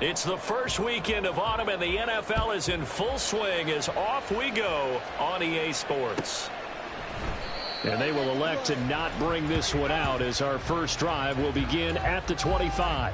It's the first weekend of autumn, and the NFL is in full swing as off we go on EA Sports. And they will elect to not bring this one out as our first drive will begin at the 25.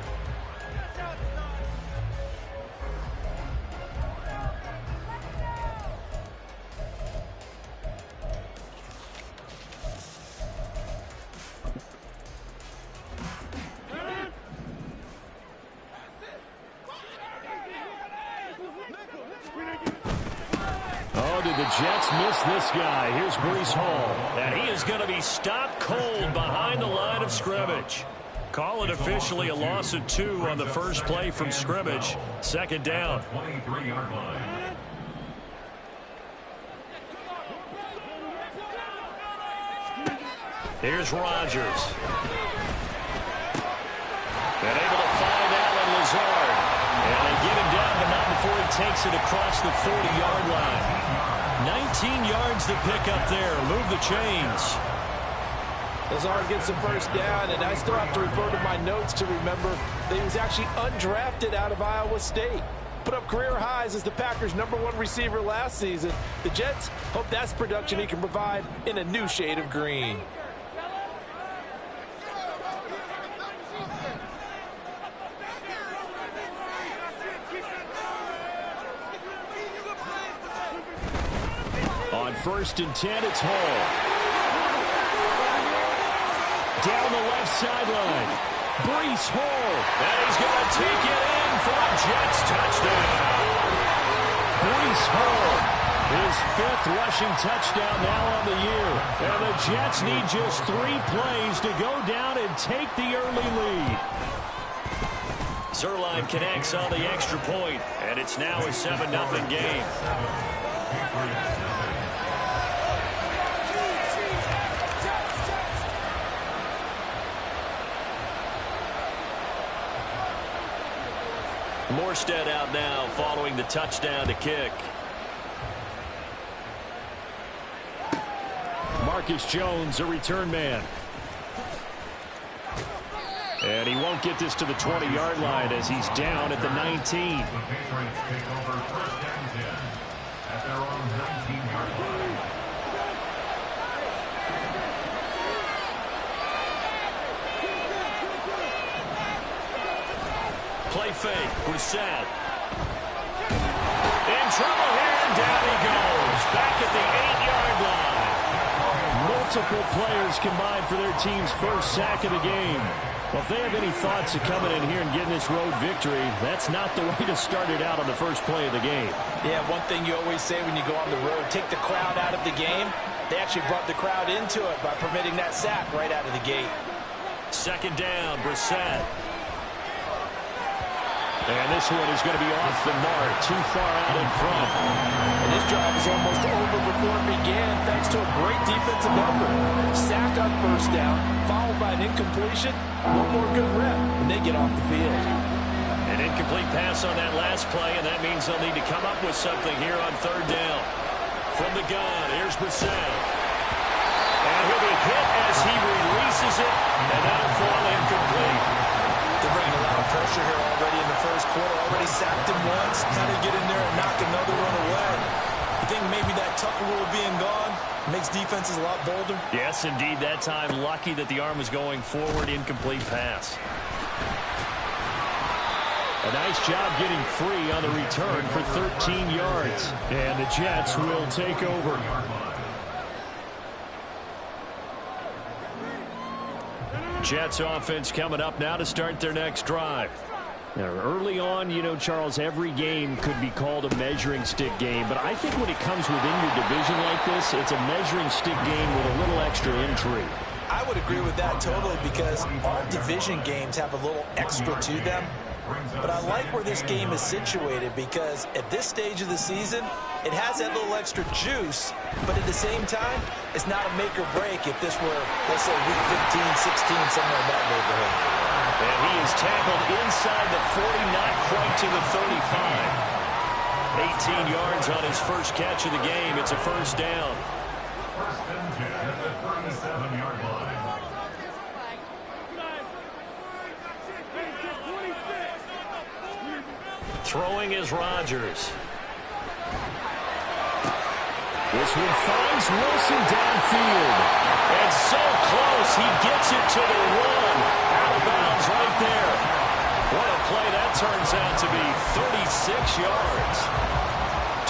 Jets miss this guy. Here's Breece Hall. And he is going to be stopped cold behind the line of scrimmage. Call it officially a loss of 2 on the first play from scrimmage. Second down. Here's Rodgers. And able to find Allen Lazard. And they get him down, but not before he takes it across the 40-yard line. 19 yards to pick up there. Move the chains. Lazard gets the first down, and I still have to refer to my notes to remember that he was actually undrafted out of Iowa State. Put up career highs as the Packers' #1 receiver last season. The Jets hope that's production he can provide in a new shade of green. First and 10, it's Hall. Down the left sideline. Breece Hall. And he's going to take it in for a Jets touchdown. Breece Hall, his 5th rushing touchdown now on the year. And the Jets need just 3 plays to go down and take the early lead. Zerline connects on the extra point, and it's now a 7-0 game. Morstead out now following the touchdown to kick. Marcus Jones, a return man. And he won't get this to the 20-yard line as he's down at the 19. Play fake, Brissett. In trouble here, and down he goes. Back at the 8-yard line. Multiple players combined for their team's first sack of the game. Well, if they have any thoughts of coming in here and getting this road victory, that's not the way to start it out on the first play of the game. Yeah, one thing you always say when you go on the road, take the crowd out of the game. They actually brought the crowd into it by permitting that sack right out of the gate. Second down, Brissett. And this one is going to be off the mark, too far out in front. And this drive is almost over before it began, thanks to a great defensive effort. Sack on first down, followed by an incompletion. One more good rep, and they get off the field. An incomplete pass on that last play, and that means they'll need to come up with something here on third down. From the gun, here's Brissett. And he'll be hit as he releases it, and that'll fall incomplete. They're bringing a lot of pressure here already in the first quarter. Already sacked him once. How to get in there and knock another one away. You think maybe that Tucker rule being gone makes defenses a lot bolder? Yes, indeed. That time, lucky that the arm was going forward. Incomplete pass. A nice job getting free on the return for 13 yards. And the Jets will take over. Jets offense coming up now to start their next drive. Now, early on, you know, Charles, every game could be called a measuring stick game. But I think when it comes within your division like this, it's a measuring stick game with a little extra intrigue. I would agree with that totally because all division games have a little extra to them. But I like where this game is situated because at this stage of the season, it has that little extra juice, but at the same time, it's not a make or break if this were, let's say, week 15, 16, somewhere in that neighborhood. And he is tackled inside the 40, not quite to the 35. 18 yards on his first catch of the game. It's a first down. First and 10 at the 37-yard line. Throwing is Rodgers. This one finds Wilson downfield. And so close, he gets it to the one. Out of bounds right there. What a play that turns out to be, 36 yards.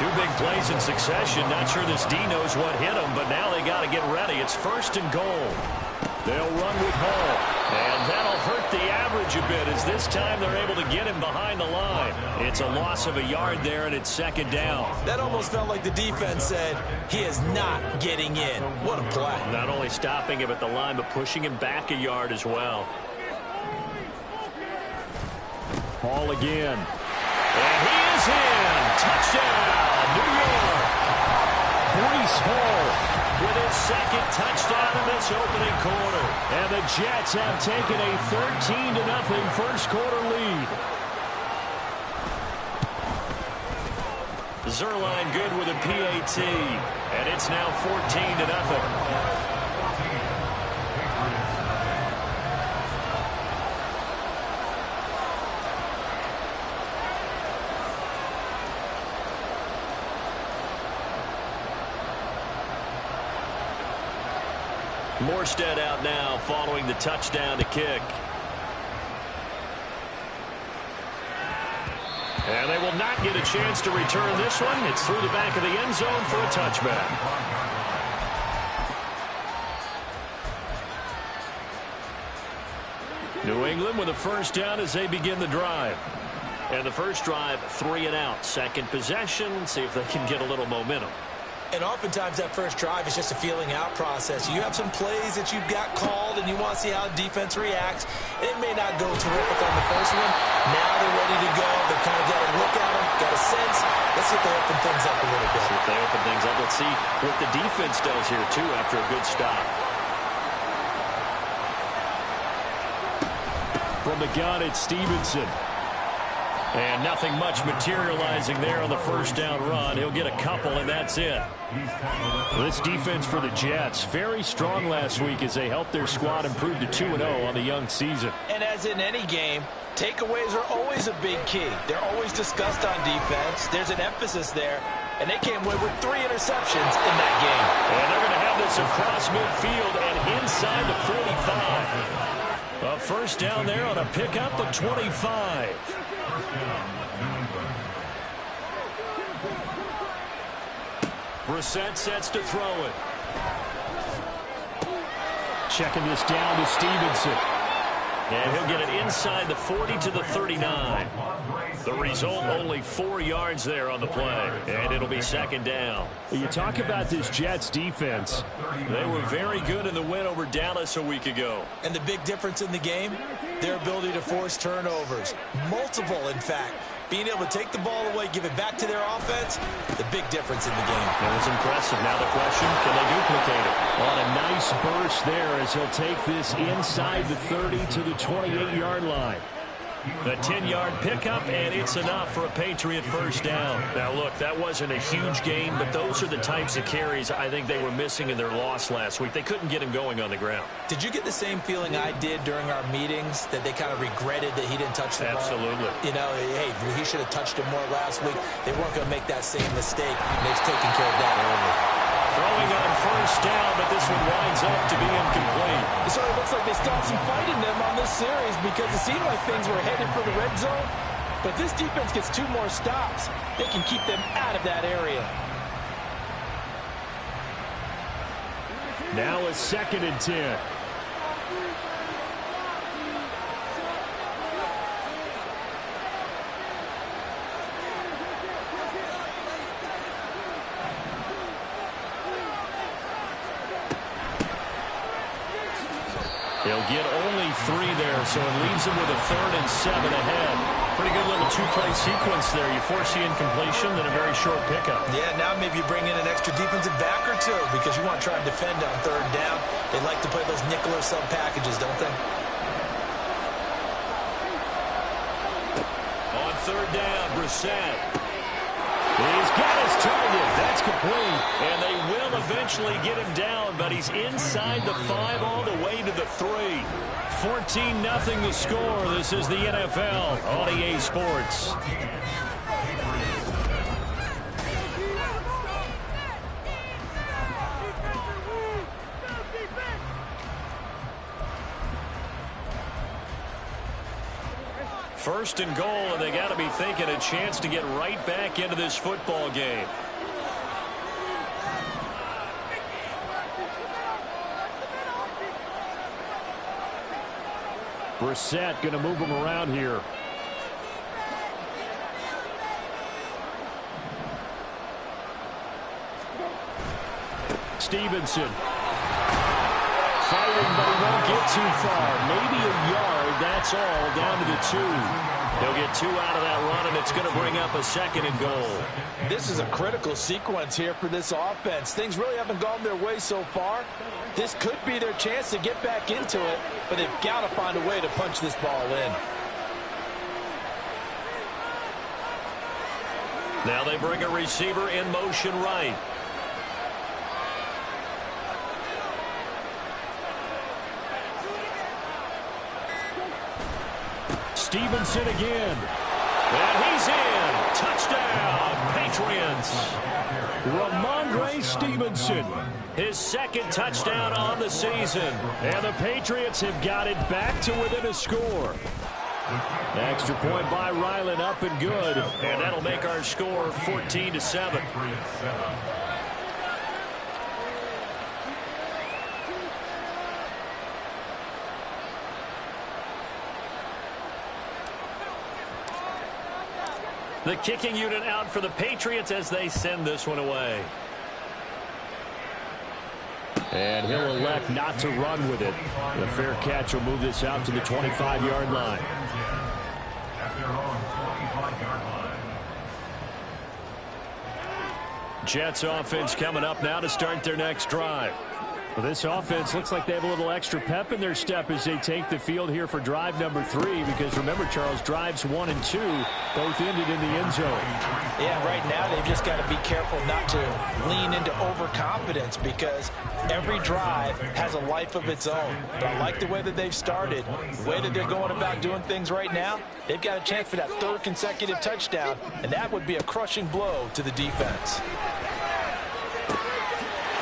Two big plays in succession. Not sure this D knows what hit him, but now they got to get ready. It's 1st and goal. They'll run with Hall. And that'll hurt the average a bit as this time they're able to get him behind the line. It's a loss of a yard there, and it's 2nd down. That almost felt like the defense said, he is not getting in. What a play. Not only stopping him at the line, but pushing him back a yard as well. Hall again. And he is in. Touchdown, New York. Breece Hall with his 2nd touchdown in this opening quarter. And the Jets have taken a 13-0 first quarter lead. Zerline good with a PAT. And it's now 14-0. Morstead out now following the touchdown to kick. And they will not get a chance to return this one. It's through the back of the end zone for a touchback. New England with a 1st down as they begin the drive. And the first drive, 3 and out. Second possession, see if they can get a little momentum. And oftentimes that first drive is just a feeling out process. You have some plays that you've got called and you want to see how defense reacts. And it may not go terrific on the first one. Now they're ready to go. They've kind of got a look at them, got a sense. Let's see if they open things up a little bit. See if they open things up. Let's see what the defense does here too after a good stop. From the gun, it's Stevenson. And nothing much materializing there on the first down run. He'll get a couple, and that's it. This defense for the Jets, very strong last week as they helped their squad improve to 2-0 on the young season. And as in any game, takeaways are always a big key. They're always discussed on defense. There's an emphasis there. And they came away with 3 interceptions in that game. And they're going to have this across midfield and inside the 45. A first down there on a pickup of 25. Brissett sets to throw it. Checking this down to Stevenson. And he'll get it inside the 40 to the 39. The result, only 4 yards there on the play. And it'll be 2nd down. You talk about this Jets defense. They were very good in the win over Dallas a week ago. And the big difference in the game, their ability to force turnovers. Multiple, in fact. Being able to take the ball away, give it back to their offense, the big difference in the game. That was impressive. Now the question, can they duplicate it? On a nice burst there as he'll take this inside the 30 to the 28-yard line. The 10-yard pickup, and it's enough for a Patriot first down. Now, look, that wasn't a huge gain, but those are the types of carries I think they were missing in their loss last week. They couldn't get him going on the ground. Did you get the same feeling I did during our meetings, that they kind of regretted that he didn't touch the ball? Absolutely. You know, hey, he should have touched it more last week. They weren't going to make that same mistake, and they've taken care of that early. Throwing on first down, but this one winds up to be incomplete. It sort of looks like they stopped some fight in them on this series because it seemed like things were headed for the red zone. But this defense gets 2 more stops. They can keep them out of that area. Now a 2nd and 10. He'll get only 3 there, so it leaves him with a 3rd and 7 ahead. Pretty good little 2-play sequence there. You force the incompletion, then a very short pickup. Yeah, now maybe you bring in an extra defensive back or 2 because you want to try and defend on 3rd down. They like to play those nickel or sub packages, don't they? On 3rd down, Brissett. He's got his target. That's complete. And they will eventually get him down, but he's inside the 5 all the way to the 3. 14-0 the score. This is the NFL on EA Sports. First and goal, and they got to be thinking a chance to get right back into this football game. Brissett going to move him around here. Stevenson. Fighting, but he won't get too far. Maybe a yard, that's all, down to the 2. He'll get 2 out of that run, and it's going to bring up a second and goal. This is a critical sequence here for this offense. Things really haven't gone their way so far. This could be their chance to get back into it, but they've got to find a way to punch this ball in. Now they bring a receiver in motion right. Stevenson again. And he's in. Touchdown, Patriots. Ramondre Stevenson. His second touchdown on the season. And the Patriots have got it back to within a score. Extra point by Ryland, up and good. And that'll make our score 14-7. The kicking unit out for the Patriots as they send this one away. And he'll elect not to run with it. The fair catch will move this out to the 25-yard line. Jets offense coming up now to start their next drive. Well, this offense looks like they have a little extra pep in their step as they take the field here for drive number 3. Because remember, Charles, drives 1 and 2 both ended in the end zone. Yeah, right now they've just got to be careful not to lean into overconfidence because every drive has a life of its own. But I like the way that they've started, the way that they're going about doing things right now. They've got a chance for that 3rd consecutive touchdown, and that would be a crushing blow to the defense.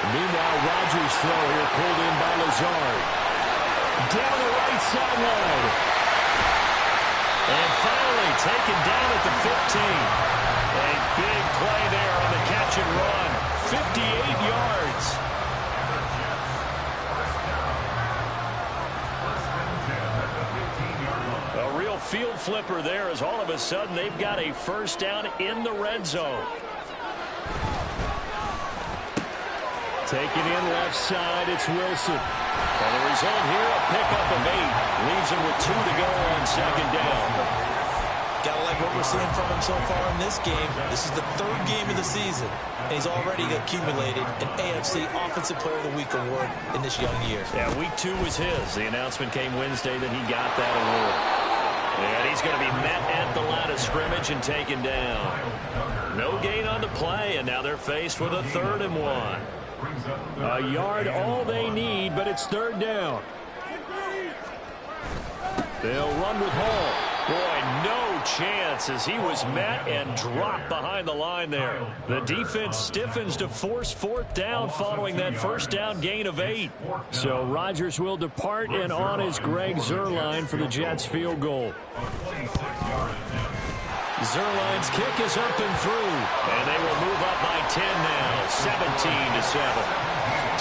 Meanwhile, Rodgers' throw here pulled in by Lazard. Down the right sideline. And finally taken down at the 15. A big play there on the catch and run. 58 yards. A real field flipper there as all of a sudden they've got a first down in the red zone. Taken in left side, it's Wilson. And the result here, a pickup of 8. Leaves him with 2 to go on second down. Gotta like what we're seeing from him so far in this game. This is the 3rd game of the season, and he's already accumulated an AFC Offensive Player of the Week award in this young year. Yeah, week 2 was his. The announcement came Wednesday that he got that award. And he's going to be met at the line of scrimmage and taken down. No gain on the play, and now they're faced with a 3rd and 1. A yard all they need, but it's 3rd down. They'll run with Hall. Boy, no chance as he was met and dropped behind the line there. The defense stiffens to force 4th down following that first down gain of 8. So Rodgers will depart, and on is Greg Zuerlein for the Jets field goal. Zuerlein's kick is up and through, and they will move up by 10 now, 17-7.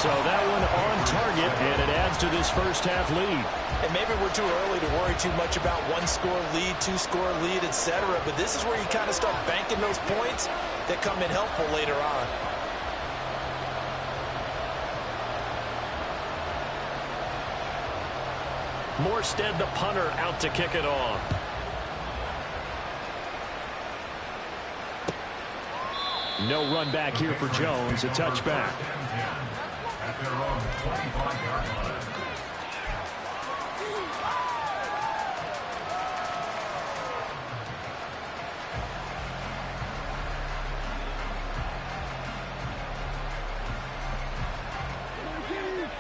So that one on target, and it adds to this first half lead. And maybe we're too early to worry too much about 1-score lead, 2-score lead, etc. But this is where you kind of start banking those points that come in helpful later on. Morstead, the punter, out to kick it off. No run back here for Jones, a touchback.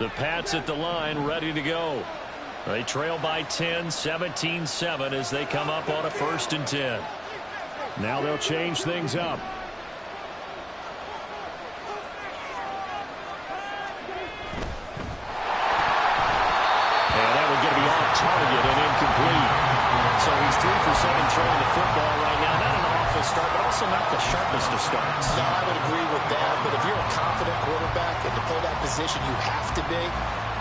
The Pats at the line, ready to go. They trail by 10, 17-7 as they come up on a 1st and 10. Now they'll change things up. And that would get to be off target and incomplete. So he's 3 for also not the sharpest of starts. No, I would agree with that. But if you're a confident quarterback and to play that position, you have to be.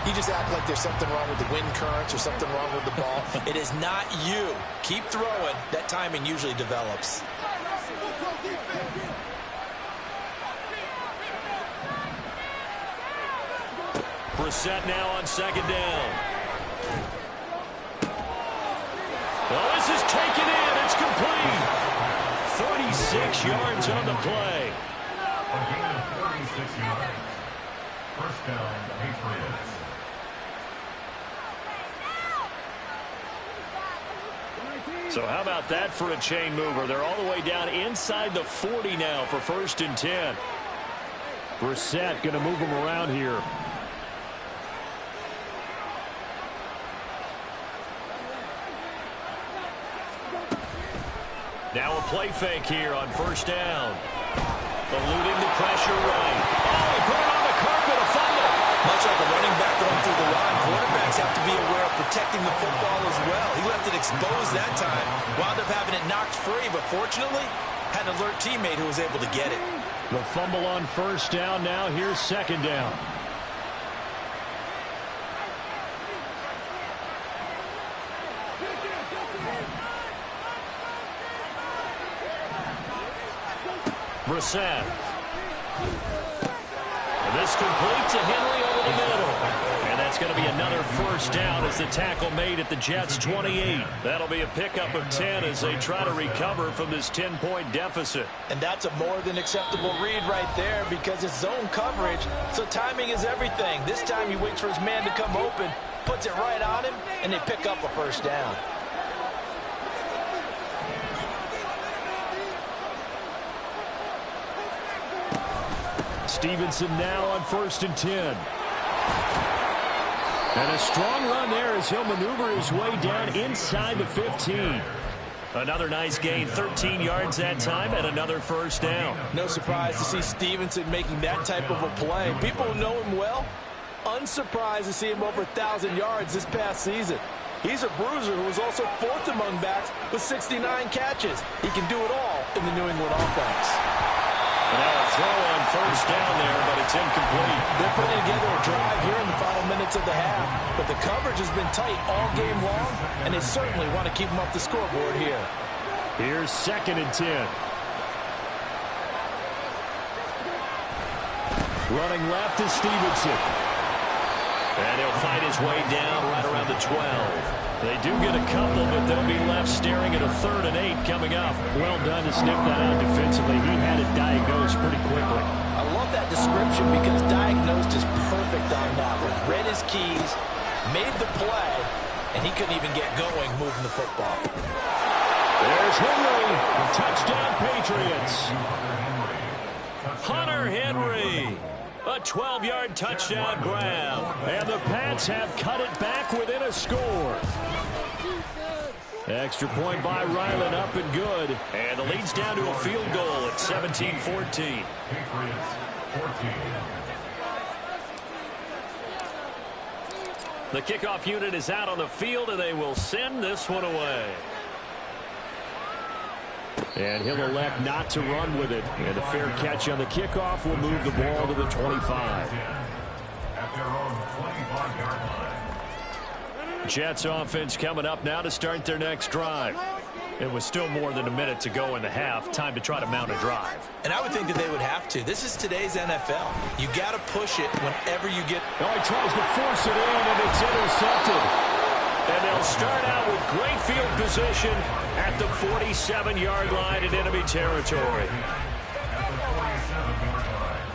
You just act like there's something wrong with the wind currents or something wrong with the ball. It is not you. Keep throwing. That timing usually develops. Brissett now on second down. Well, this is taken in. It's complete. 46 yards on the play. A gain of 46 yards. First down, Patriots. So how about that for a chain mover? They're all the way down inside the 40 now for 1st and 10. Brissett going to move them around here. Now a play fake here on 1st down. Eluding the pressure right. Oh, he put it on the carpet, a fumble. Much like a running back going through the line, quarterbacks have to be aware of protecting the football as well. He left it exposed that time, wound up having it knocked free, but fortunately, had an alert teammate who was able to get it. The fumble on 1st down. Now here's 2nd down. Brissett. And this complete to Henry over the middle. And that's going to be another 1st down as the tackle made at the Jets' 28. That'll be a pickup of 10 as they try to recover from this 10-point deficit. And that's a more than acceptable read right there because it's zone coverage, so timing is everything. This time he waits for his man to come open, puts it right on him, and they pick up a 1st down. Stevenson now on 1st and 10. And a strong run there as he'll maneuver his way down inside the 15. Another nice gain, 13 yards that time, and another 1st down. No surprise to see Stevenson making that type of a play. People who know him well, unsurprised to see him over 1,000 yards this past season. He's a bruiser who was also 4th among backs with 69 catches. He can do it all in the New England offense. Now a throw on 1st down there, but it's incomplete. They're putting together a drive here in the final minutes of the half, but the coverage has been tight all game long, and they certainly want to keep them up the scoreboard here. Here's 2nd and 10. Running left is Stevenson. And he'll fight his way down right around the 12. They do get a couple, but they'll be left staring at a 3rd and 8 coming up. Well done to sniff that out defensively. He had it diagnosed pretty quickly. I love that description because diagnosed is perfect on that one. Read his keys, made the play, and he couldn't even get going moving the football. There's Henry. Touchdown, Patriots. Hunter Henry. A 12-yard touchdown grab. And the Pats have cut it back within a score. Extra point by Ryland, up and good. And the lead's down to a field goal at 17-14. Patriots 14. The kickoff unit is out on the field, and they will send this one away. And he'll elect not to run with it. And a fair catch on the kickoff will move the ball to the 25. At their own 25-yard line. Jets offense coming up now to start their next drive. It was still more than a minute to go in the half. Time to try to mount a drive. And I would think that they would have to. This is today's NFL. You got to push it whenever you get... Oh, he tries to force it in, and it's intercepted. And they'll start out with great field position at the 47-yard line in enemy territory. At the 47-yard line.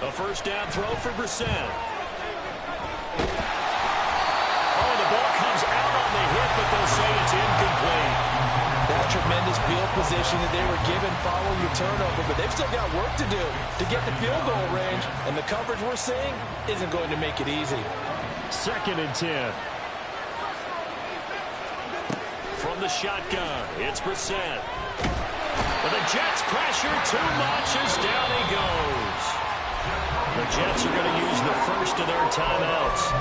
A 1st down throw for Brissett. Oh, the ball comes out on the hit, but they'll say it's incomplete. That tremendous field position that they were given following the turnover, but they've still got work to do to get the field goal range, and the coverage we're seeing isn't going to make it easy. 2nd and 10. From the shotgun, it's Brissett. But the Jets pressure too much as down he goes. The Jets are going to use the first of their timeouts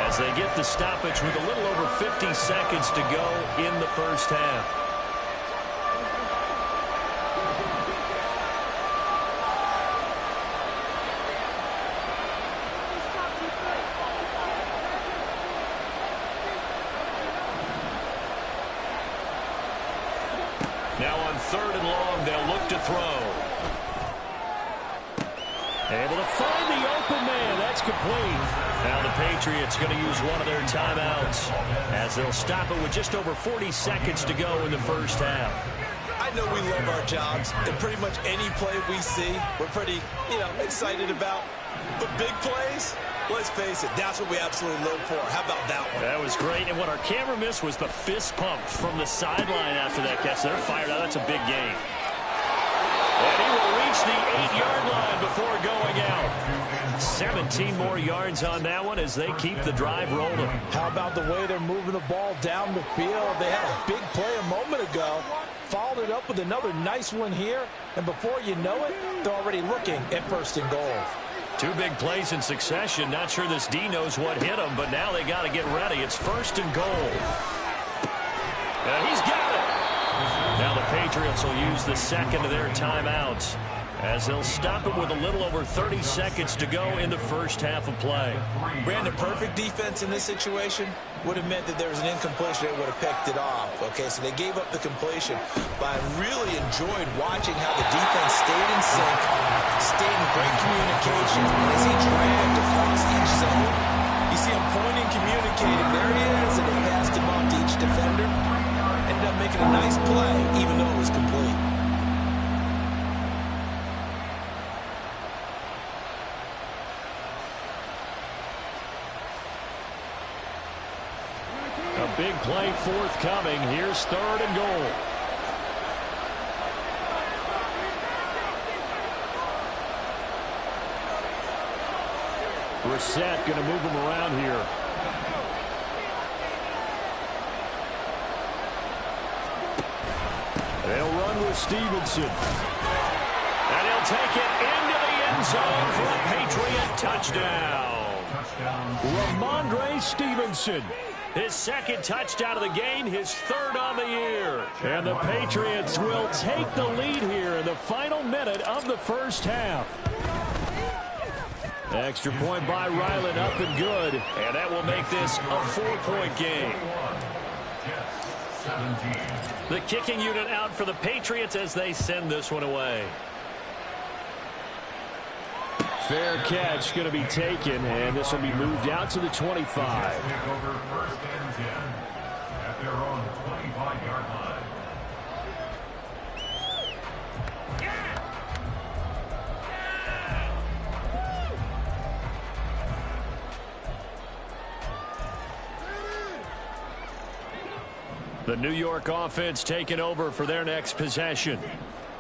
as they get the stoppage with a little over 50 seconds to go in the first half. Now on 3rd and long, they'll look to throw. Able to find the open man. That's complete. Now the Patriots going to use one of their timeouts as they'll stop it with just over 40 seconds to go in the first half. I know we love our jobs, and pretty much any play we see, we're pretty, excited about. But big plays, let's face it, that's what we absolutely live for. How about that one? That was great, and what our camera missed was the fist pump from the sideline after that catch. They're fired out. That's a big game. And he will reach the 8-yard line before going out. 17 more yards on that one as they keep the drive rolling. How about the way they're moving the ball down the field? They had a big play a moment ago. Followed it up with another nice one here. And before you know it, they're already looking at 1st and goal. 2 big plays in succession. Not sure this D knows what hit him, but now they got to get ready. It's 1st and goal. And he's got it. Now the Patriots will use the second of their timeouts as they'll stop it with a little over 30 seconds to go in the first half of play. Brandon, perfect defense in this situation would have meant that there was an incompletion. They would have picked it off. Okay, so they gave up the completion. But I really enjoyed watching how the defense stayed in sync, stayed in great communication. And as he dragged across each zone, you see him pointing, communicating. There he is, and they passed him off to each defender. Ended up making a nice play, even though it was complete. A big play forthcoming. Here's 3rd and goal. Brissett going to move him around here. They'll run with Stevenson. And he'll take it into the end zone for a Patriot touchdown. Ramondre Stevenson. His 2nd touchdown of the game, his 3rd on the year. And the Patriots will take the lead here in the final minute of the first half. Extra point by Ryland, up and good. And that will make this a 4-point game. The kicking unit out for the Patriots as they send this one away. Fair catch going to be taken, and this will be moved out to the 25. Take over 1st and 10 at their own 25-yard line. The New York offense taking over for their next possession.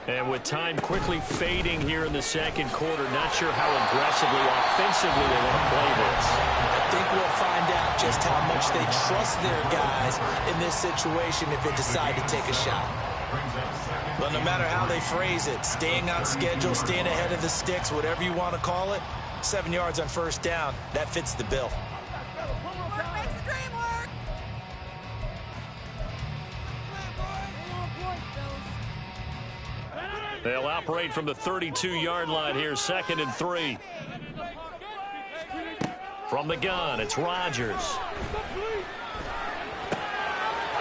And with time quickly fading here in the 2nd quarter, not sure how aggressively, offensively they want to play this. I think we'll find out just how much they trust their guys in this situation if they decide to take a shot. But no matter how they phrase it, staying on schedule, staying ahead of the sticks, whatever you want to call it, 7 yards on 1st down, that fits the bill. They'll operate from the 32-yard line here, 2nd and 3. From the gun, it's Rodgers.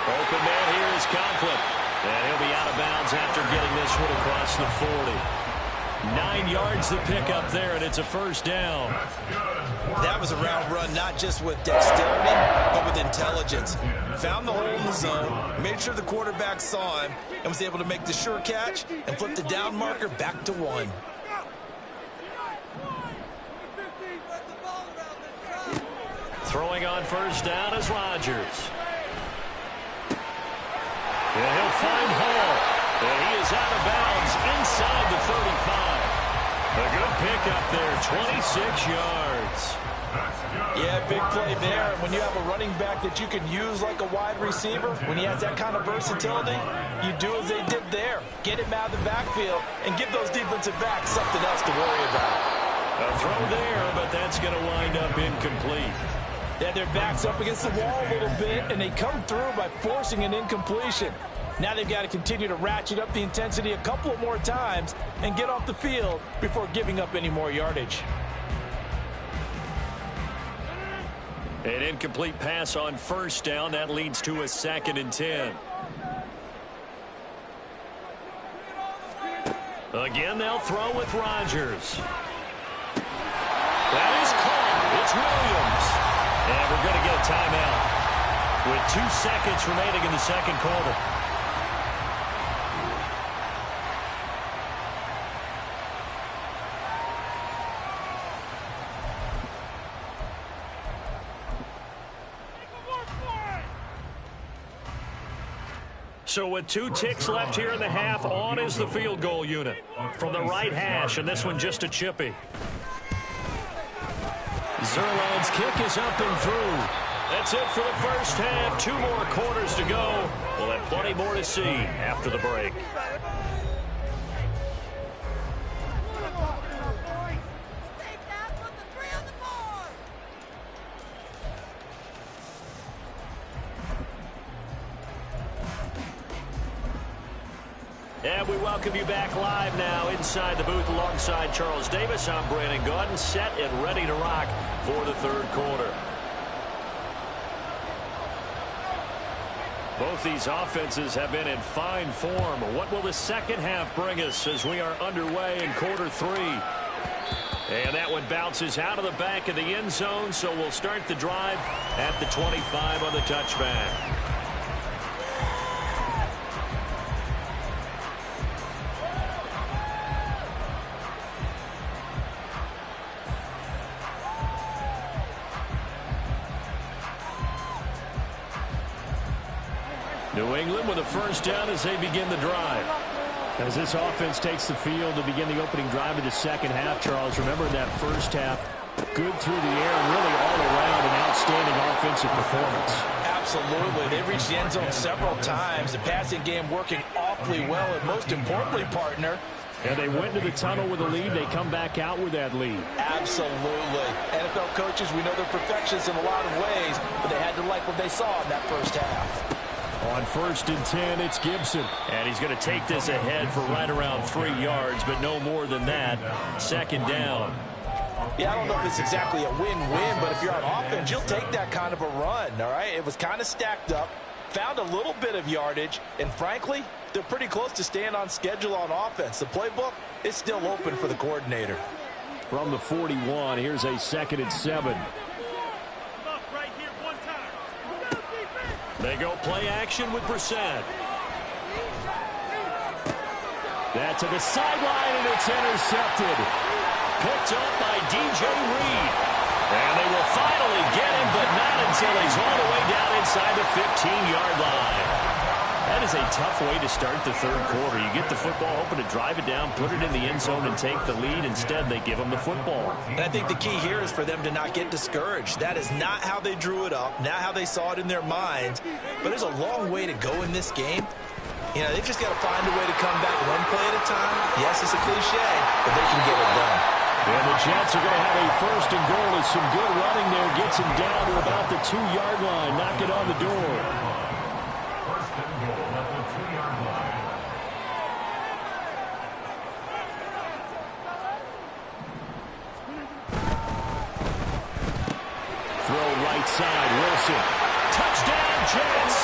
Open man here is Conklin. And he'll be out of bounds after getting this one across the 40. 9 yards to pick up there, and it's a 1st down. That was a route run not just with dexterity, but with intelligence. Found the hole in the zone, made sure the quarterback saw him, and was able to make the sure catch and flip the down marker back to 1. Throwing on 1st down is Rodgers. And he'll find Hall. And he is out of bounds inside the 35. A good pickup there, 26 yards. Yeah, big play there. And when you have a running back that you can use like a wide receiver, when he has that kind of versatility, you do as they did there. Get him out of the backfield and give those defensive backs something else to worry about. A throw there, but that's going to wind up incomplete. Yeah, their back's up against the wall a little bit, and they come through by forcing an incompletion. Now they've got to continue to ratchet up the intensity a couple of more times and get off the field before giving up any more yardage. An incomplete pass on first down. That leads to a 2nd and 10. Again, they'll throw with Rodgers. That is caught. It's Williams. And we're going to get a timeout with 2 seconds remaining in the second quarter. So with 2 ticks left here in the half, on is the field goal unit from the right hash, and this one just a chippy. Zerline's kick is up and through. That's it for the first half. 2 more quarters to go. We'll have plenty more to see after the break. And we welcome you back live now inside the booth alongside Charles Davis. I'm Brandon Gaudin, set and ready to rock for the third quarter. Both these offenses have been in fine form. What will the second half bring us as we are underway in quarter 3? And that one bounces out of the back of the end zone, so we'll start the drive at the 25 on the touchback. New England with a first down as they begin the drive. As this offense takes the field to begin the opening drive of the second half, Charles, remember that first half, good through the air, really all around an outstanding offensive performance. Absolutely. They've reached the end zone several times. The passing game working awfully well, and most importantly, partner, and they went into the tunnel with a lead. They come back out with that lead. Absolutely. NFL coaches, we know they're perfectionists in a lot of ways, but they had to like what they saw in that first half. On 1st and 10, it's Gibson. And he's going to take this ahead for right around 3 yards, but no more than that. 2nd down. Yeah, I don't know if it's exactly a win-win, but if you're on offense, you'll take that kind of a run, all right? It was kind of stacked up, found a little bit of yardage, and frankly, they're pretty close to staying on schedule on offense. The playbook is still open for the coordinator. From the 41, here's a 2nd and 7. They go play action with Brissett. That to the sideline, and it's intercepted. Picked up by DJ Reed. And they will finally get him, but not until he's all the way down inside the 15-yard line. That is a tough way to start the third quarter. You get the football, hoping to drive it down, put it in the end zone, and take the lead. Instead, they give them the football. And I think the key here is for them to not get discouraged. That is not how they drew it up, not how they saw it in their minds. But there's a long way to go in this game. You know, they've just got to find a way to come back one play at a time. Yes, it's a cliche, but they can get it done. And the Jets are going to have a 1st and goal as some good running there gets him down to about the 2-yard line. Knock it on the door. Right side, Wilson. Touchdown, Jets.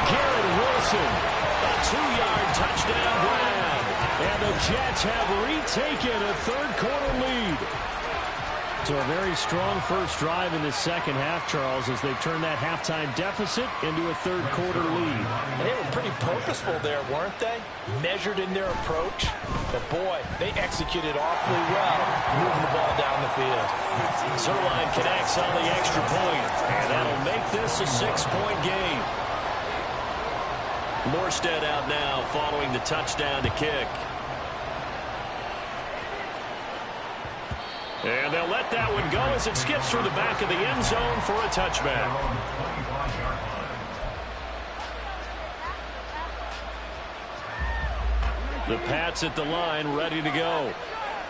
Garrett Wilson. A 2-yard touchdown grab. And the Jets have retaken a third-quarter lead. So a very strong first drive in the second half, Charles, as they've turned that halftime deficit into a third-quarter lead. And they were pretty purposeful there, weren't they? Measured in their approach. But, boy, they executed awfully well, moving the ball down the field. Zerline connects on the extra point, and that'll make this a 6-point game. Morstead out now following the touchdown to kick. And they'll let that one go as it skips through the back of the end zone for a touchback. The Pats at the line, ready to go.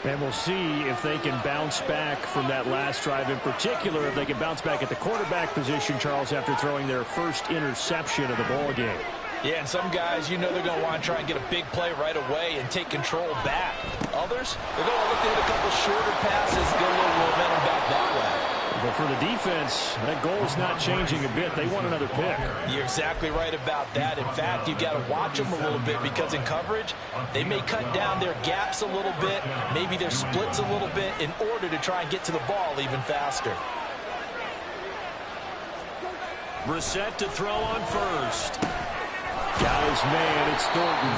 And we'll see if they can bounce back from that last drive, in particular if they can bounce back at the quarterback position, Charles, after throwing their first interception of the ball game. Yeah, and some guys, you know they're going to want to try and get a big play right away and take control back. Others, they're going to look to hit a couple shorter passes, get a little momentum back that way. But for the defense, that goal is not changing a bit. They want another pick. You're exactly right about that. In fact, you've got to watch them a little bit because in coverage, they may cut down their gaps a little bit, maybe their splits a little bit in order to try and get to the ball even faster. Brissett to throw on first. Got his man, it's Thornton.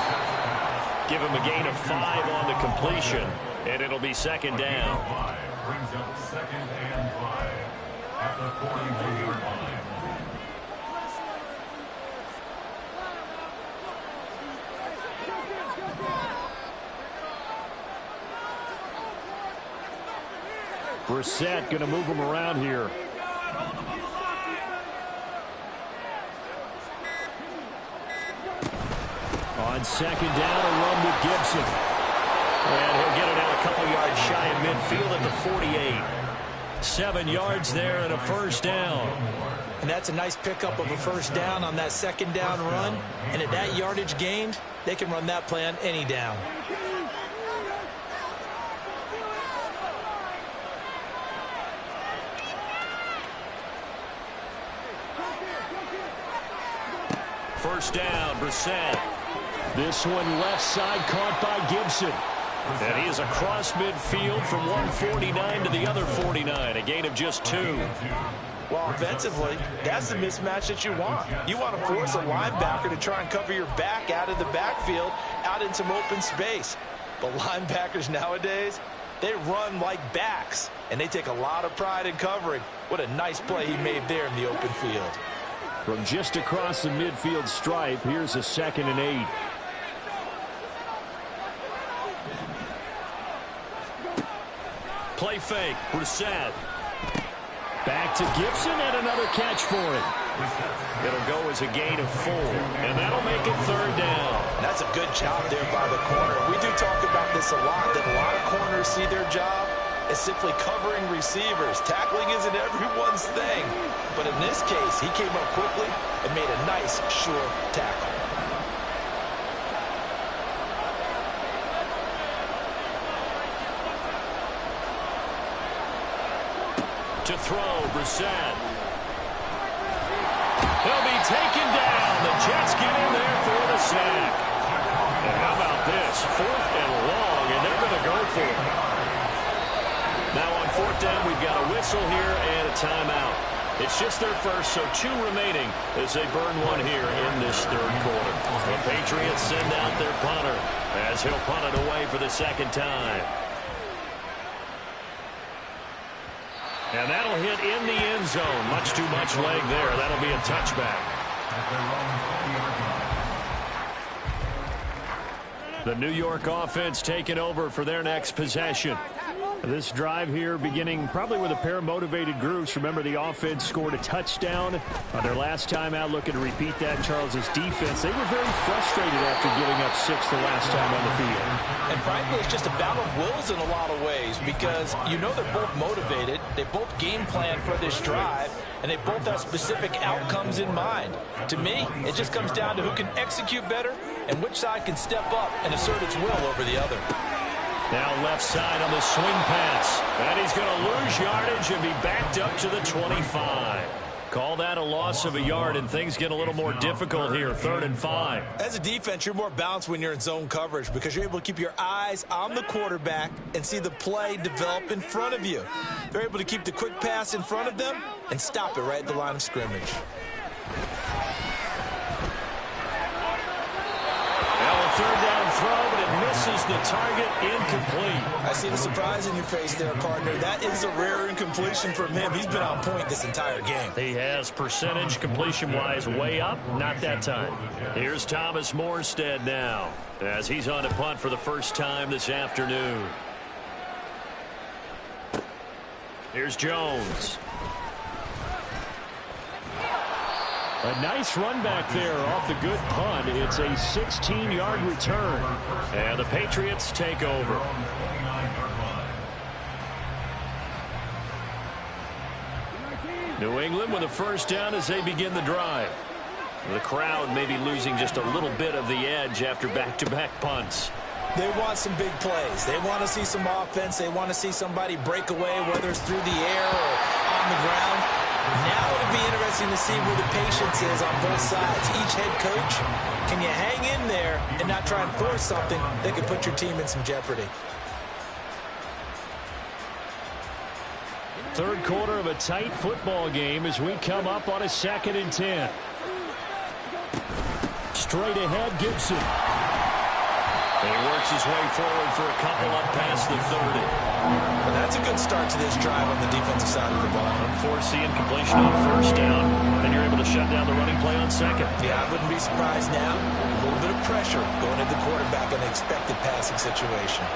Give him a gain of 5 on the completion, and it'll be second down. Brings up 2nd and 5 at the 41-yard line. Brissett going to move him around here. On second down, a run with Gibson. And he'll get it out a couple yards shy of midfield at the 48. 7 yards there and a first down. And that's a nice pickup of a first down on that second down run. And at that yardage gained, they can run that play on any down. First down, Brissett. This one left side caught by Gibson. And he is across midfield from 149 to the other 49, a gain of just 2. Well, offensively, that's the mismatch that you want. You want to force a linebacker to try and cover your back out of the backfield, out in some open space. But linebackers nowadays, they run like backs, and they take a lot of pride in covering. What a nice play he made there in the open field. From just across the midfield stripe, here's a 2nd and 8. Play fake, Brissett. Back to Gibson and another catch for him. It'll go as a gain of 4, and that'll make it third down. That's a good job there by the corner. We do talk about this a lot, that a lot of corners see their job as simply covering receivers. Tackling isn't everyone's thing. But in this case, he came up quickly and made a nice, sure tackle. To throw, Brissett. He'll be taken down. The Jets get in there for the sack. And how about this? 4th and long, and they're going to go for it. Now on 4th down, we've got a whistle here and a timeout. It's just their first, so 2 remaining as they burn one here in this third quarter. The Patriots send out their punter as he'll punt it away for the second time. And that'll hit in the end zone. Much too much leg there. That'll be a touchback. The New York offense taking over for their next possession. This drive here beginning probably with a pair of motivated groups. Remember, the offense scored a touchdown on their last time out. Looking to repeat that. Charles's defense, they were very frustrated after giving up 6 the last time on the field. And frankly, it's just a battle of wills in a lot of ways because you know they're both motivated. They both game plan for this drive, and they both have specific outcomes in mind. To me, it just comes down to who can execute better and which side can step up and assert its will over the other. Now left side on the swing pass. And he's going to lose yardage and be backed up to the 25. Call that a loss of a yard, and things get a little more difficult here. 3rd and 5. As a defense, you're more balanced when you're in zone coverage because you're able to keep your eyes on the quarterback and see the play develop in front of you. They're able to keep the quick pass in front of them and stop it right at the line of scrimmage. Now a 3rd down throw, but it misses the target. Incomplete. I see the surprise in your face there, partner. That is a rare incompletion from him. He's been on point this entire game. He has percentage completion-wise way up. Not that time. Here's Thomas Morstead now as he's on a punt for the first time this afternoon. Here's Jones. A nice run back there off the good punt. It's a 16-yard return. And the Patriots take over. New England with a first down as they begin the drive. The crowd may be losing just a little bit of the edge after back-to-back punts. They want some big plays. They want to see some offense. They want to see somebody break away, whether it's through the air or on the ground. Now it'll be interesting to see where the patience is on both sides. Each head coach, can you hang in there and not try and force something that could put your team in some jeopardy? Third quarter of a tight football game as we come up on a 2nd and 10. Straight ahead, Gibson. And he works his way forward for a couple up past the 30. Well, that's a good start to this drive on the defensive side of the ball. Unforced the incompletion on first down. Then you're able to shut down the running play on second. Yeah, I wouldn't be surprised now. A little bit of pressure going into the quarterback in an expected passing situation.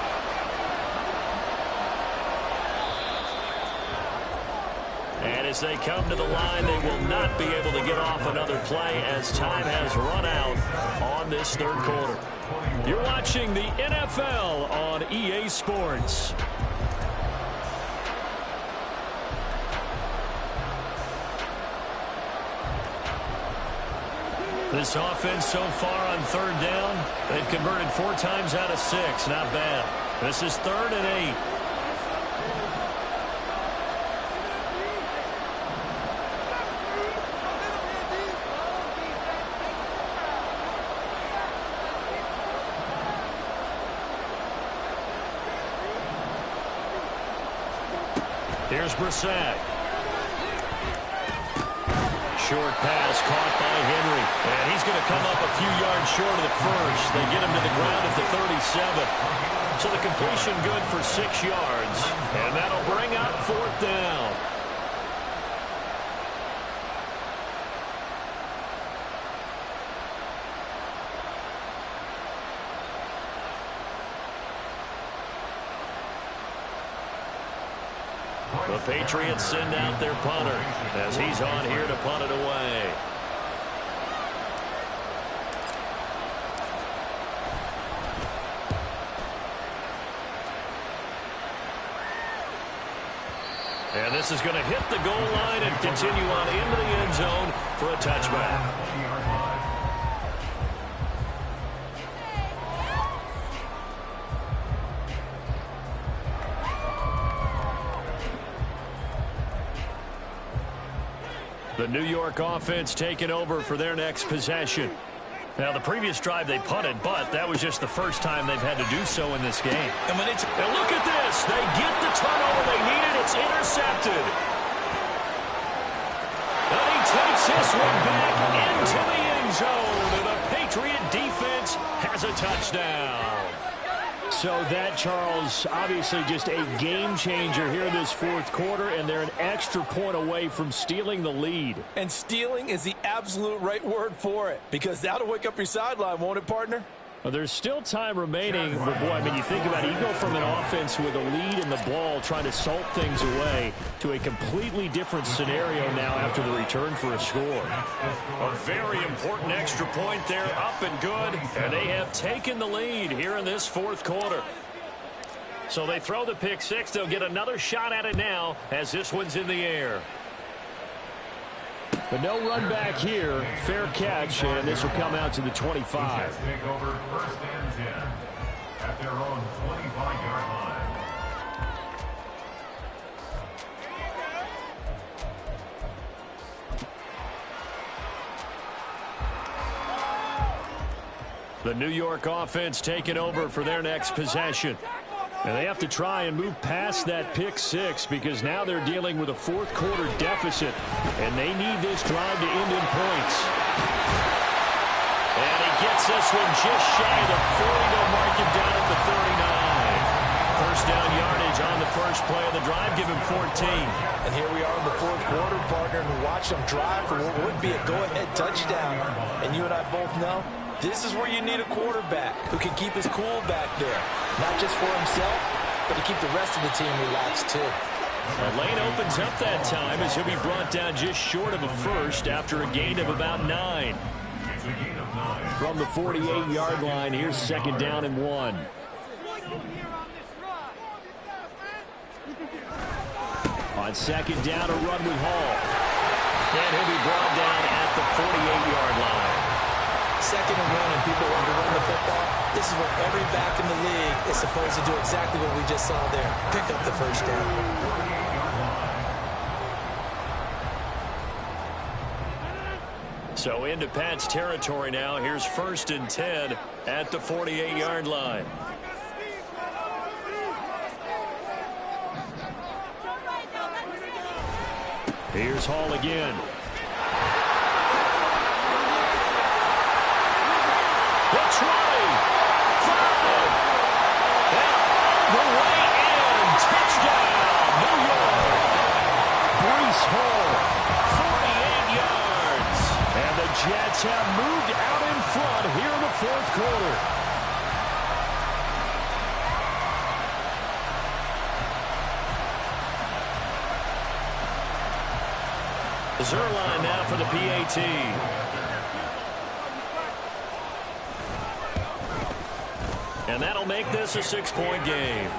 And as they come to the line, they will not be able to get off another play as time has run out on this third quarter. You're watching the NFL on EA Sports. This offense so far on third down, they've converted 4 times out of 6. Not bad. This is 3rd and 8. Here's Brissett. Short pass caught by Henry. And he's going to come up a few yards short of the first. They get him to the ground at the 37. So the completion good for 6 yards. And that'll bring up 4th down. The Patriots send out their punter as he's on here to punt it away. And this is going to hit the goal line and continue on into the end zone for a touchback. The New York offense taking over for their next possession. Now, the previous drive they punted, but that was just the first time they've had to do so in this game. And look at this. They get the turnover they needed. It's intercepted. And he takes this one back into the end zone. And the Patriot defense has a touchdown. So that, Charles, obviously just a game changer here in this 4th quarter, and they're an extra point away from stealing the lead. And stealing is the absolute right word for it, because that'll wake up your sideline, won't it, partner? Well, there's still time remaining, but boy, I mean, you think about it, you go from an offense with a lead in the ball trying to salt things away to a completely different scenario now after the return for a score. A very important extra point there, up and good, and they have taken the lead here in this 4th quarter. So they throw the pick 6. They'll get another shot at it now as this one's in the air. But no run back here. Fair catch, and this will come out to the 25. Take over 1st and 10 at their own 25-yard line. The New York offense taking over for their next possession. And they have to try and move past that pick 6 because now they're dealing with a 4th quarter deficit, and they need this drive to end in points. And he gets this one just shy of the 40. They'll mark him down at the 39. First down yardage on the first play of the drive. Give him 14. And here we are in the 4th quarter, partner, and watch them drive for what would be a go-ahead touchdown. And you and I both know this is where you need a quarterback who can keep his cool back there. Not just for himself, but to keep the rest of the team relaxed too. The lane opens up that time as he'll be brought down just short of a first after a gain of about 9. From the 48-yard line, here's 2nd down and 1. On 2nd down, a run with Hall. And he'll be brought down at the 48-yard line. 2nd and 1, and people want to run the football. This is where every back in the league is supposed to do exactly what we just saw there. Pick up the first down. So into Pat's territory now. Here's 1st and 10 at the 48-yard line. Here's Hall again. The 20, 5, and all the way in. Touchdown, New York. Brees Hall, 48 yards. And the Jets have moved out in front here in the 4th quarter. Zerline now for the PAT. And that'll make this a 6-point game.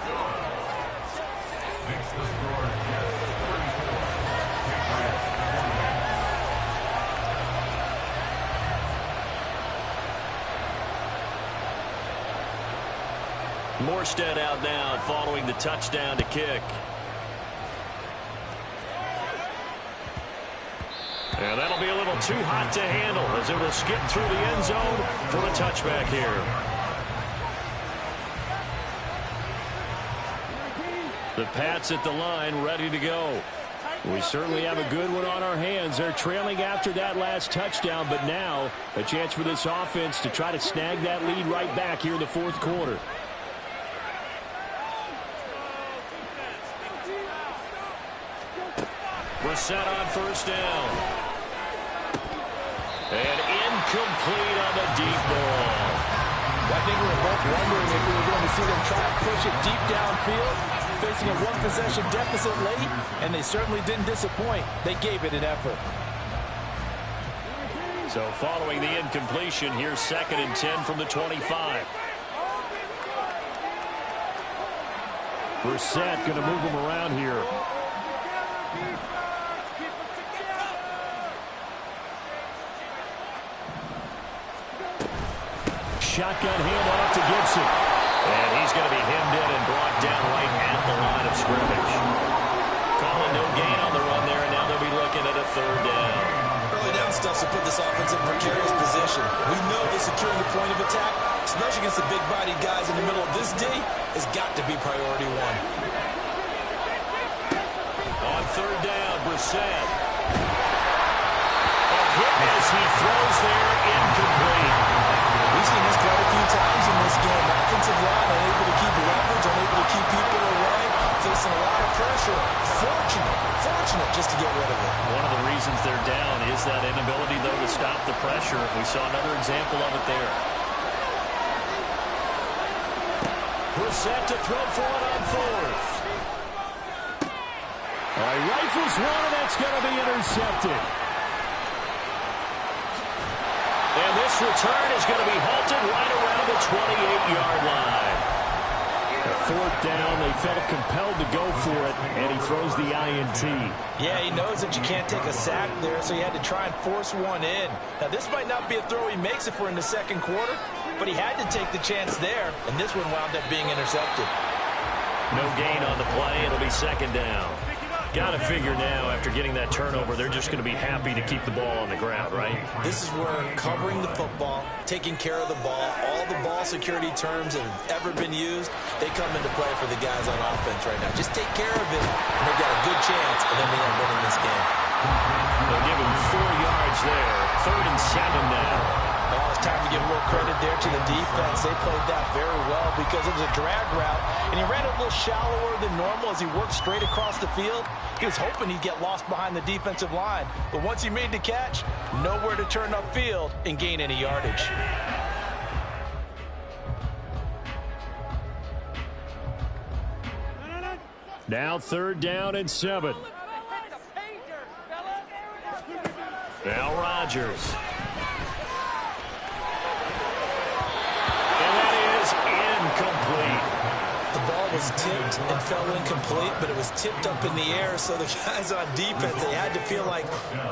Morstead out now following the touchdown to kick. And that'll be a little too hot to handle as it will skip through the end zone for a touchback here. The Pats at the line ready to go. We certainly have a good one on our hands. They're trailing after that last touchdown, but now a chance for this offense to try to snag that lead right back here in the 4th quarter. We're set on 1st down. And incomplete on the deep ball. I think we were both wondering if we were going to see them try to push it deep downfield, facing a 1-possession deficit late, and they certainly didn't disappoint. They gave it an effort. So following the incompletion, here's 2nd and 10 from the 25. Brissett going to move him around here. Shotgun handoff to Gibson. And he's going to be hemmed in and brought down right at the line of scrimmage. Calling no gain on the run there, and now they'll be looking at a 3rd down. Early down stuff to put this offense in precarious position. We know that securing the point of attack, especially against the big-bodied guys in the middle of this D, has got to be priority 1. On 3rd down, Brissett. A hit as he throws there, incomplete. We've seen this quite a few times in this game. Offensive line unable to keep leverage, unable to keep people away, facing a lot of pressure. Fortunate just to get rid of it. One of the reasons they're down is that inability, though, to stop the pressure. We saw another example of it there. Brissett to throw for it on 4th. All right, rifles one, and that's going to be intercepted. And this return is going to be halted right around the 28-yard line. A 4th down, they felt compelled to go for it, and he throws the INT. Yeah, he knows that you can't take a sack there, so he had to try and force one in. Now, this might not be a throw he makes if we're in the 2nd quarter, but he had to take the chance there, and this one wound up being intercepted. No gain on the play. It'll be 2nd down. Got to figure now, after getting that turnover, they're just going to be happy to keep the ball on the ground, right? This is where covering the football, taking care of the ball, all the ball security terms that have ever been used, they come into play for the guys on offense right now. Just take care of it, and they've got a good chance, and then they end up winning this game. They'll give him 4 yards there. 3rd and 7 now. Oh, it's time to give a little credit there to the defense. They played that very well because it was a drag route, and he ran it a little shallower than normal as he worked straight across the field. He was hoping he'd get lost behind the defensive line, but once he made the catch, nowhere to turn upfield and gain any yardage. Now 3rd down and 7. Now Rodgers. And that is incomplete. The ball was was tipped and fell incomplete, but it was tipped up in the air, so the guys on defense, they had to feel like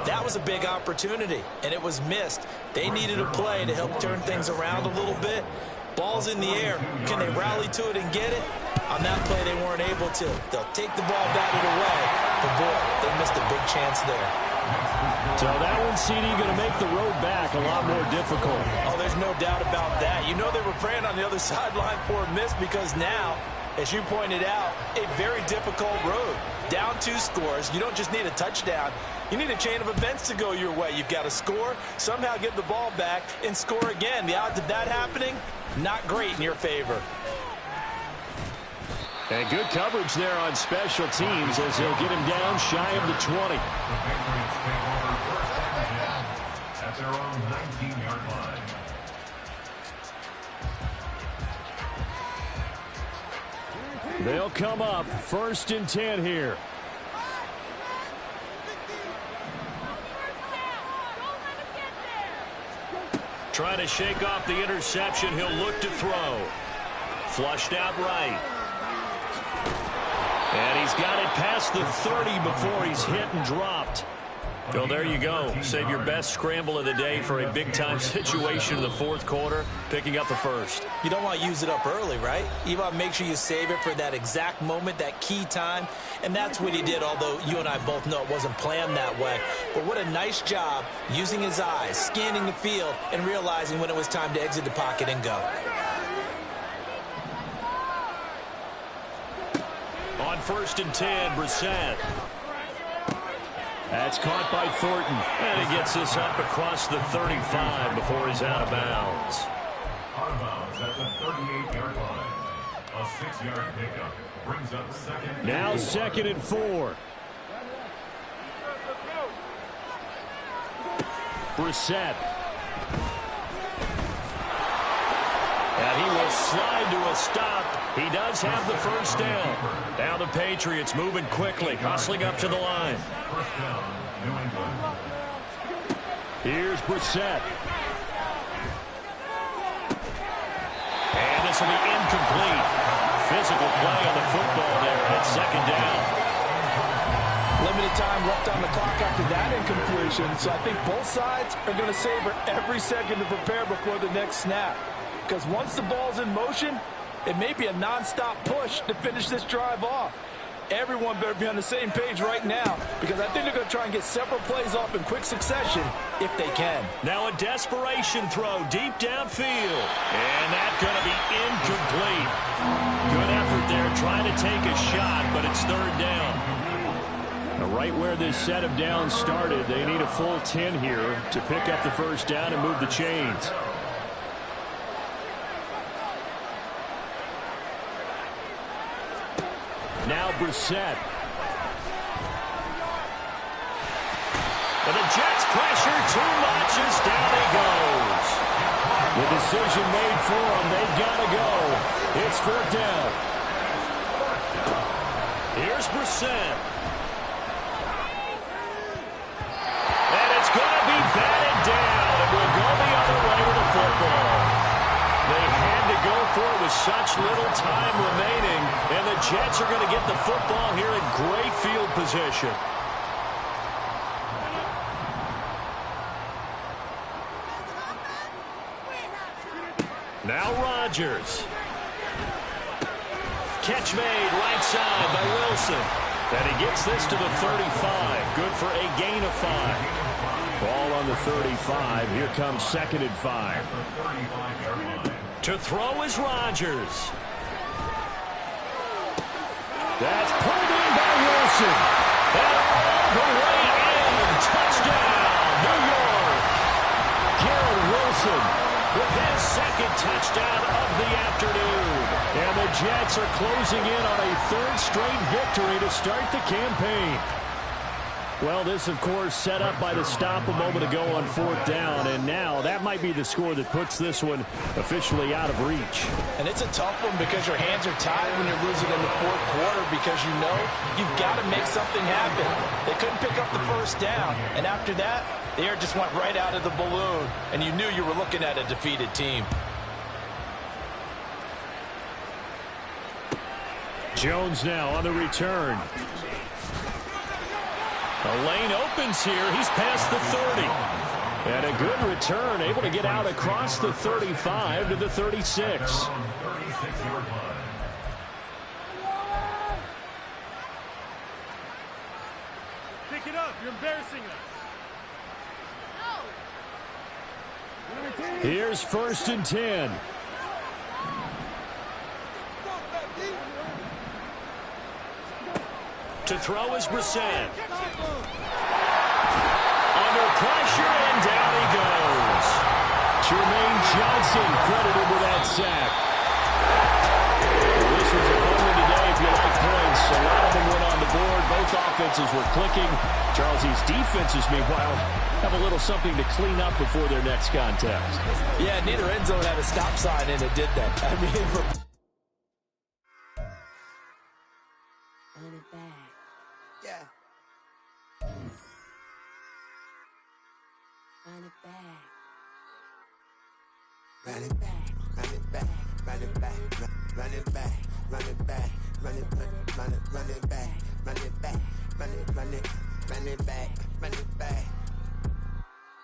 that was a big opportunity, and it was missed. They needed a play to help turn things around a little bit. Ball's in the air. Can they rally to it and get it? On that play, they weren't able to. They'll take the ball, batted away. But, boy, they missed a big chance there. So that one, CD, going to make the road back a lot more difficult. Oh, there's no doubt about that. You know they were praying on the other sideline for a miss because now, as you pointed out, a very difficult road. Down 2 scores. You don't just need a touchdown. You need a chain of events to go your way. You've got to score, somehow get the ball back, and score again. The odds of that happening, not great in your favor. And good coverage there on special teams as they'll get him down shy of the 20. The Patriots take over first and 10 at their own 19-yard line. They'll come up 1st and 10 here. Trying to shake off the interception. He'll look to throw. Flushed out right. And he's got it past the 30 before he's hit and dropped. So there you go. Save your best scramble of the day for a big-time situation in the 4th quarter, picking up the first. You don't want to use it up early, right? You want to make sure you save it for that exact moment, that key time. And that's what he did, although you and I both know it wasn't planned that way. But what a nice job using his eyes, scanning the field, and realizing when it was time to exit the pocket and go. On 1st and 10, Brissett. That's caught by Thornton. And he gets this up across the 35 before he's out of bounds. Out of bounds at the 38-yard line. A 6-yard pickup brings up 2nd. Now 2nd and 4. Brissett. And he will slide to a stop. He does have the first down. Now the Patriots moving quickly, hustling up to the line. First down, New England. Here's Brissett. And this will be incomplete. Physical play on the football there at 2nd down. Limited time left on the clock after that incompletion, so I think both sides are going to savor every second to prepare before the next snap. Because once the ball's in motion, it may be a non-stop push to finish this drive off. Everyone better be on the same page right now, because I think they're going to try and get several plays off in quick succession if they can. Now a desperation throw deep downfield. And that's going to be incomplete. Good effort there trying to take a shot, but it's 3rd down. Now right where this set of downs started, they need a full 10 here to pick up the first down and move the chains. Now Brissett. And the Jets pressure too much as down he goes. The decision made for them. They've got to go. It's 4th down. Here's Brissett. And it's going to be batted down. It will go the other way with the football. They had to go for it with such little time remaining, and the Jets are going to get the football here in great field position. Now Rodgers. Catch made right side by Wilson. And he gets this to the 35. Good for a gain of 5. Ball on the 35. Here comes 2nd and 5. To throw is Rodgers. That's pulled in by Wilson. And all the way in. Touchdown, New York. Garrett Wilson with his 2nd touchdown of the afternoon. And the Jets are closing in on a 3rd straight victory to start the campaign. Well, this, of course, set up by the stop a moment ago on 4th down, and now that might be the score that puts this one officially out of reach. And it's a tough one because your hands are tied when you're losing in the 4th quarter because you know you've got to make something happen. They couldn't pick up the first down, and after that, the air just went right out of the balloon, and you knew you were looking at a defeated team. Jones now on the return. The lane opens here. He's past the 30. And a good return, able to get out across the 35 to the 36. Pick it up. You're embarrassing us. Here's 1st and 10. To throw is Brissett. Under pressure, and down he goes. Jermaine Johnson credited with that sack. Well, this was a fun one today if you like points. A lot of them went on the board. Both offenses were clicking. Charles, these defenses, meanwhile, have a little something to clean up before their next contest. Yeah, neither end zone had a stop sign in it, did they? I mean, Run it back. Yeah. Run it back. Run it back. Run it back. Run it back. Run it back. Run it back. Run it back. Run it back. Run it back. Run it back. Run it back. Run it back.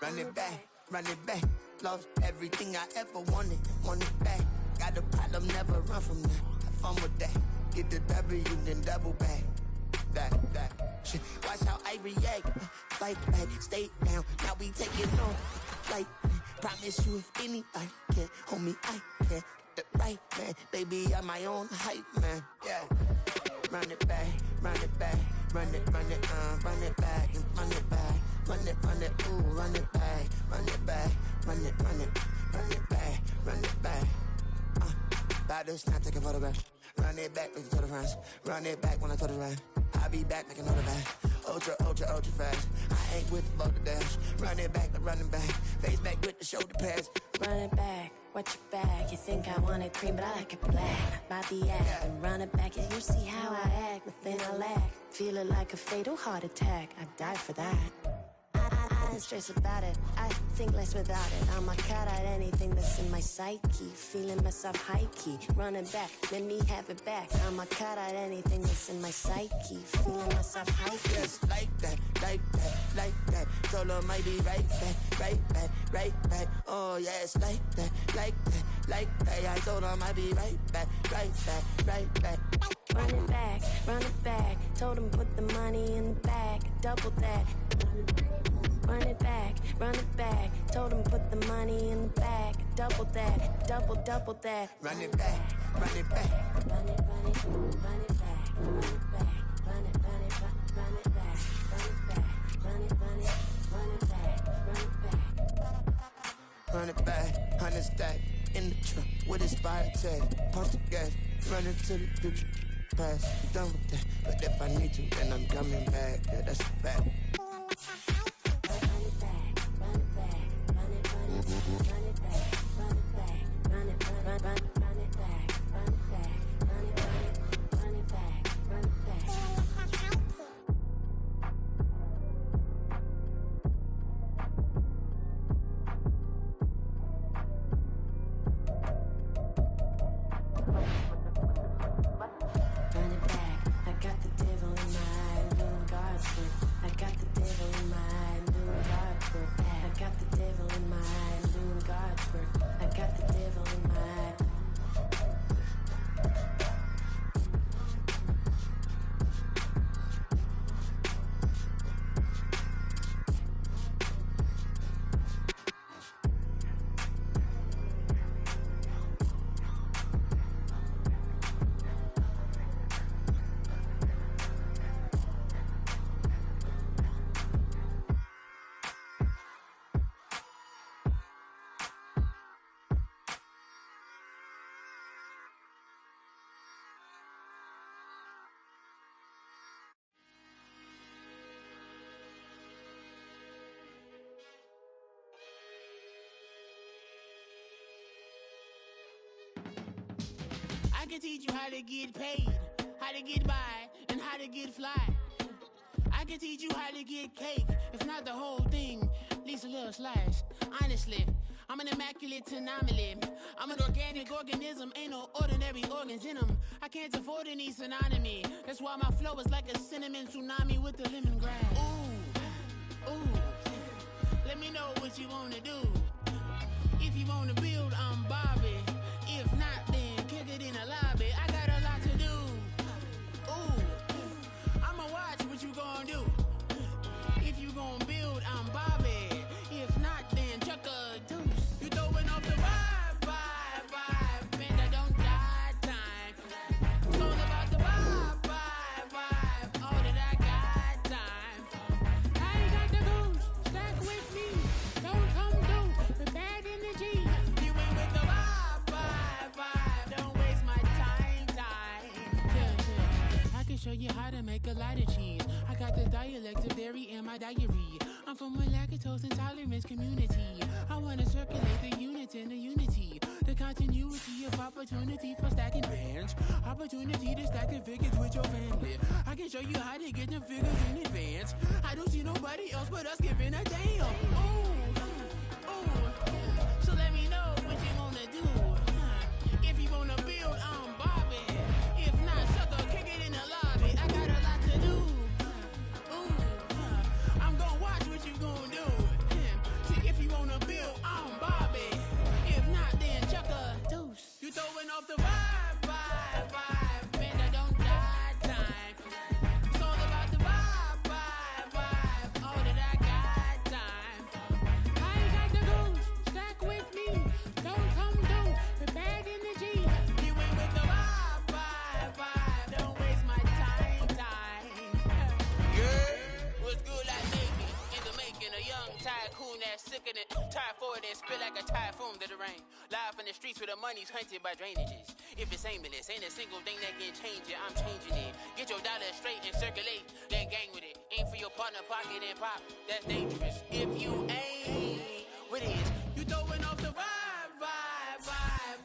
Run it back. Run it back. Lost everything I ever wanted. Want it back. Got a problem, never run from that. Have fun with that. Get the W, then double back. That shit. Watch how I react. Fight back, stay down. Now we taking off. Like, promise you if anybody can, homie, I can. Get the right man, baby, I'm my own hype man. Yeah. Run it back, run it back, run it back, and run it back, ooh, run it back, run it back, run it back, run it back. By this time, take a photograph. Run it back, make it to the friends. Run it back when I throw the run. I'll be back, make another back. Ultra, ultra, ultra fast. I ain't with the boat to dash. Run it back, like running back. Face back with the shoulder pads. Run it back, watch your back. You think I want it cream, but I like it black. Bobby act and run it back. Yeah, you see how I act, nothing I lack. Feeling like a fatal heart attack. I'd die for that. I ain't stressed about it. I think less without it. I'm a cut at anything that's in my psyche. Feeling myself high key. Running back, let me have it back. I'm a cut at anything that's in my psyche. Feeling myself high key. Just like that, like that, like that. Solo might be right back, right back, right back. Oh yeah, it's like that, like that, like that. I told him I'd be right back, right back, right back. Run it back, run it back. Told him put the money in the bag. Double that. Run it back, run it back. Told him put the money in the bag. Double that, double that. Run it back, run it back. Run it, run it, run it back, run it back, run it, run it, run it back, run it back, run it, run it, run it back, run it back. Run it back, 100 stack in the truck with his fire tag. Pump the gas, run into the future. Pass, done with that. But if I need to, then I'm coming back. Yeah, that's a fact. I can teach you how to get paid, how to get by, and how to get fly. I can teach you how to get cake, if not the whole thing, at least a little slice. Honestly, I'm an immaculate anomaly. I'm an organic organism, ain't no ordinary organs in them. I can't afford any synonymy. That's why my flow is like a cinnamon tsunami with the lemongrass. Ooh, ooh. Let me know what you wanna do. If you wanna build, I'm Bobby. If not, then kick it in the lobby. I got a lot to do. Ooh, I'ma watch what you gonna do. If you gonna build, I'm Bobby. If not, then chuck a deuce. You throwing off the vibe, and I don't got time. It's all about the vibe, all that I got time. I ain't got the goose, stack with me. Don't come through with bad energy. You ain't with the vibe, don't waste my time. Yeah. I can show you how to make a lot of cheese. I got the dialect of dairy in my diary. I'm from a lactose intolerance community. I wanna circulate the units in the unity. The continuity of opportunity for stacking bands. Opportunity to stack the figures with your family. I can show you how to get the figures in advance. I don't see nobody else but us giving a damn. Ooh. So let me know what you wanna do. If you wanna build, I'm Bobby. If not, sucker, kick it in the lobby. I got a lot to do. I'm gonna watch what you gonna do. See, if you wanna build, I'm Bobby. If not, then chuck a deuce. You throwing off the vibe, and I don't got time. It's all about the vibe, all that I got time. I ain't got the goose, stack with me. Don't come through with bad energy. You ain't with the vibe, don't waste my time. Yeah, what's good like making? In the making, a young tycoon that's sickening. Tired for it and spit like a typhoon to the rain. Live in the streets where the money's hunted by drainages. If it's aimless, ain't a single thing that can change it. I'm changing it. Get your dollar straight and circulate, then gang with it. Aim for your partner, pocket and pop. That's dangerous. If you ain't, what is? You throwing off the vibe,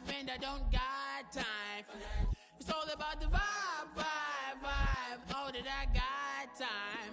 and I don't got time for that. It's all about the vibe, all that I got time.